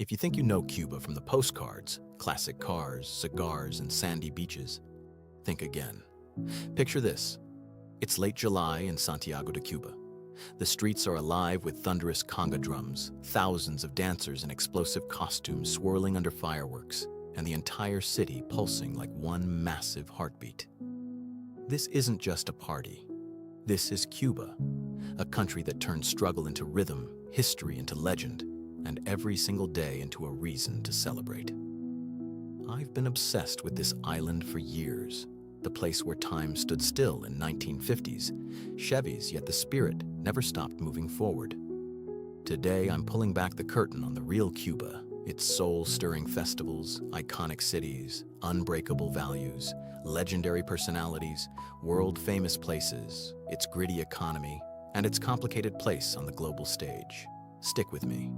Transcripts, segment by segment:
If you think you know Cuba from the postcards, classic cars, cigars, and sandy beaches, think again. Picture this. It's late July in Santiago de Cuba. The streets are alive with thunderous conga drums, thousands of dancers in explosive costumes swirling under fireworks, and the entire city pulsing like one massive heartbeat. This isn't just a party. This is Cuba, a country that turns struggle into rhythm, history into legend, and every single day into a reason to celebrate. I've been obsessed with this island for years, the place where time stood still in 1950s, Chevys, yet the spirit never stopped moving forward. Today, I'm pulling back the curtain on the real Cuba, its soul-stirring festivals, iconic cities, unbreakable values, legendary personalities, world-famous places, its gritty economy, and its complicated place on the global stage. Stick with me.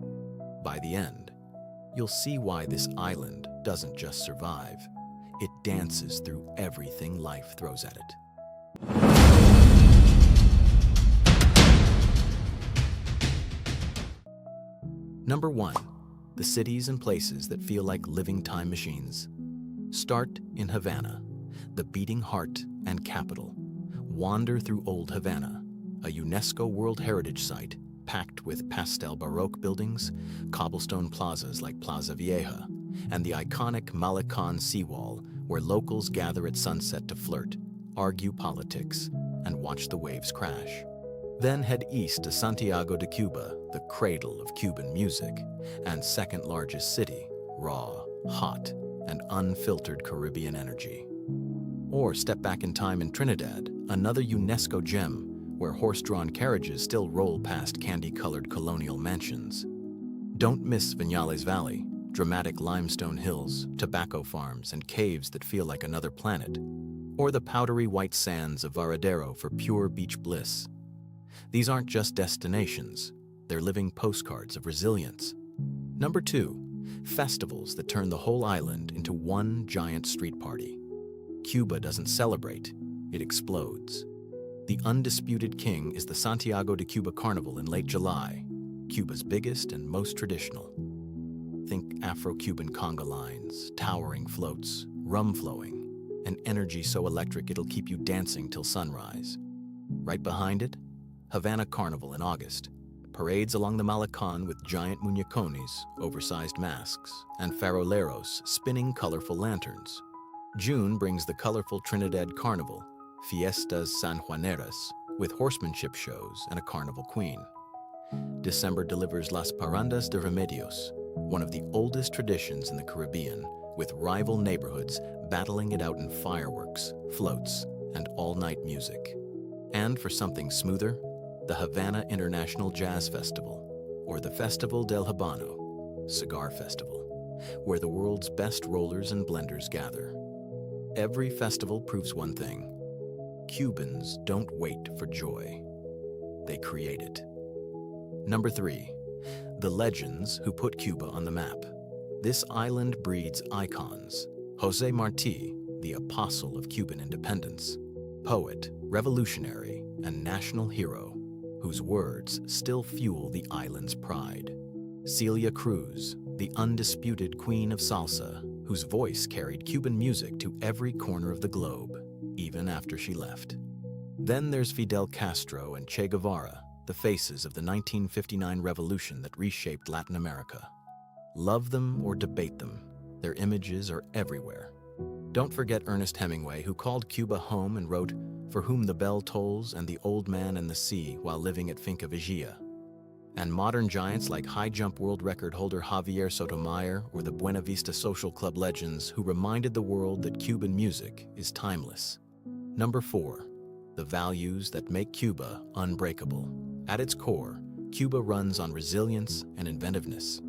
By the end, you'll see why this island doesn't just survive. It dances through everything life throws at it. Number 1. The cities and places that feel like living time machines. Start in Havana, the beating heart and capital. Wander through Old Havana, a UNESCO World Heritage Site packed with pastel Baroque buildings, cobblestone plazas like Plaza Vieja, and the iconic Malecon seawall where locals gather at sunset to flirt, argue politics, and watch the waves crash. Then head east to Santiago de Cuba, the cradle of Cuban music, and second largest city, raw, hot, and unfiltered Caribbean energy. Or step back in time in Trinidad, another UNESCO gem where horse-drawn carriages still roll past candy-colored colonial mansions. Don't miss Viñales Valley, dramatic limestone hills, tobacco farms, and caves that feel like another planet. Or the powdery white sands of Varadero for pure beach bliss. These aren't just destinations, they're living postcards of resilience. Number 2, festivals that turn the whole island into one giant street party. Cuba doesn't celebrate, it explodes. The undisputed king is the Santiago de Cuba Carnival in late July, Cuba's biggest and most traditional. Think Afro-Cuban conga lines, towering floats, rum flowing, and energy so electric it'll keep you dancing till sunrise. Right behind it, Havana Carnival in August. Parades along the Malecon with giant muñecones, oversized masks, and faroleros spinning colorful lanterns. June brings the colorful Trinidad Carnival, Fiestas Sanjuaneras, with horsemanship shows and a carnival queen. December delivers Las Parrandas de Remedios, one of the oldest traditions in the Caribbean, with rival neighborhoods battling it out in fireworks, floats, and all-night music. And for something smoother, the Havana International Jazz Festival, or the Festival del Habano, cigar festival, where the world's best rollers and blenders gather. Every festival proves one thing: Cubans don't wait for joy. They create it. Number 3, the legends who put Cuba on the map. This island breeds icons. José Martí, the apostle of Cuban independence, poet, revolutionary, and national hero, whose words still fuel the island's pride. Celia Cruz, the undisputed queen of salsa, whose voice carried Cuban music to every corner of the globe, even after she left. Then there's Fidel Castro and Che Guevara, the faces of the 1959 revolution that reshaped Latin America. Love them or debate them, their images are everywhere. Don't forget Ernest Hemingway, who called Cuba home and wrote, "For whom the bell tolls and the old man and the sea," while living at Finca Vigia. And modern giants like high jump world record holder Javier Sotomayor or the Buena Vista Social Club legends who reminded the world that Cuban music is timeless. Number 4, the values that make Cuba unbreakable. At its core, Cuba runs on resilience and inventiveness.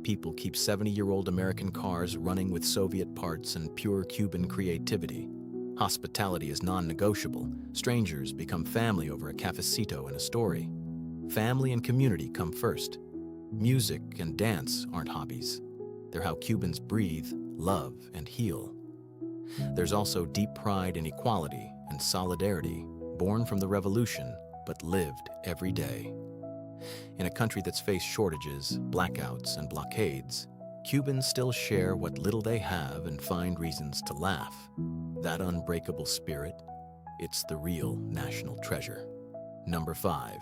People keep 70-year-old American cars running with Soviet parts and pure Cuban creativity. Hospitality is non-negotiable. Strangers become family over a cafecito and a story. Family and community come first. Music and dance aren't hobbies. They're how Cubans breathe, love, and heal. There's also deep pride in equality and solidarity, born from the revolution, but lived every day. In a country that's faced shortages, blackouts, and blockades, Cubans still share what little they have and find reasons to laugh. That unbreakable spirit, it's the real national treasure. Number 5.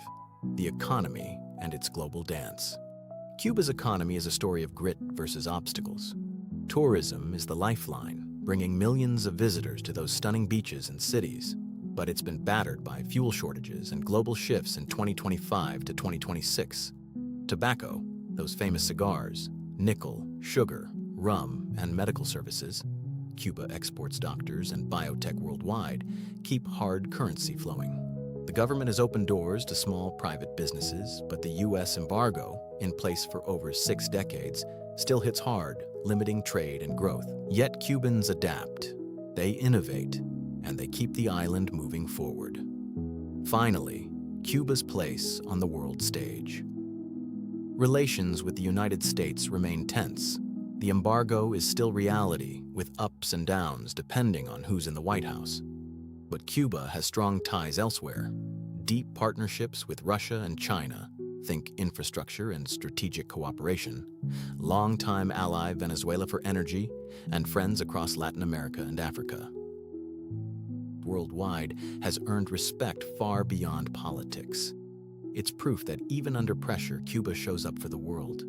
The economy and its global dance. Cuba's economy is a story of grit versus obstacles. Tourism is the lifeline, bringing millions of visitors to those stunning beaches and cities. But it's been battered by fuel shortages and global shifts in 2025 to 2026. Tobacco, those famous cigars, nickel, sugar, rum, and medical services, Cuba exports doctors and biotech worldwide, keep hard currency flowing. The government has opened doors to small private businesses, but the U.S. embargo, in place for over 6 decades, still hits hard, limiting trade and growth. Yet Cubans adapt, they innovate, and they keep the island moving forward. Finally, Cuba's place on the world stage. Relations with the United States remain tense. The embargo is still reality, with ups and downs depending on who's in the White House. But Cuba has strong ties elsewhere. Deep partnerships with Russia and China, think infrastructure and strategic cooperation, longtime ally Venezuela for energy, and friends across Latin America and Africa. Worldwide has earned respect far beyond politics. It's proof that even under pressure, Cuba shows up for the world.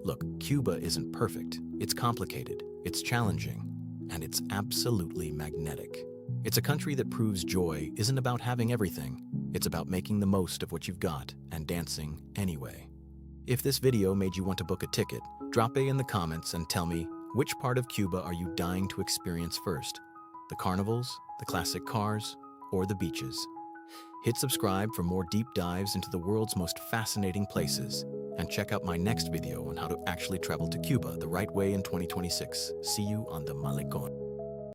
Look, Cuba isn't perfect. It's complicated, it's challenging, and it's absolutely magnetic. It's a country that proves joy isn't about having everything. It's about making the most of what you've got and dancing anyway. If this video made you want to book a ticket, drop A in the comments and tell me, which part of Cuba are you dying to experience first? The carnivals, the classic cars, or the beaches? Hit subscribe for more deep dives into the world's most fascinating places, and check out my next video on how to actually travel to Cuba the right way in 2026. See you on the Malecón.